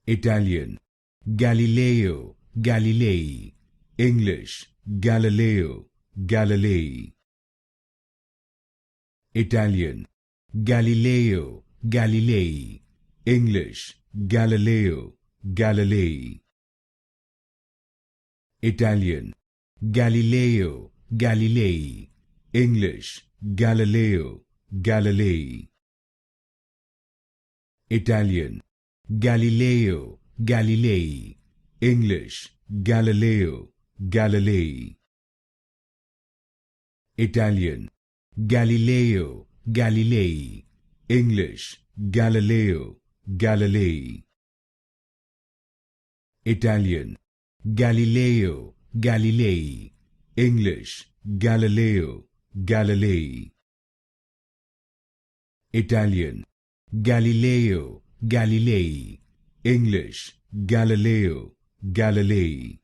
Italian, Galileo Galilei. English, Galileo Galilei. Italian, Galileo Galilei. English, Galileo Galilei. Italian, Galileo Galilei. English, Galileo Galilei. Italian, Galileo Galilei. English, Galileo Galilei. Italian, Galileo Galilei. English, Galileo Galilei. Italian, Galileo Galilei. English, Galileo Galilei. Italian, Galileo Galilei. English, Galileo Galilei.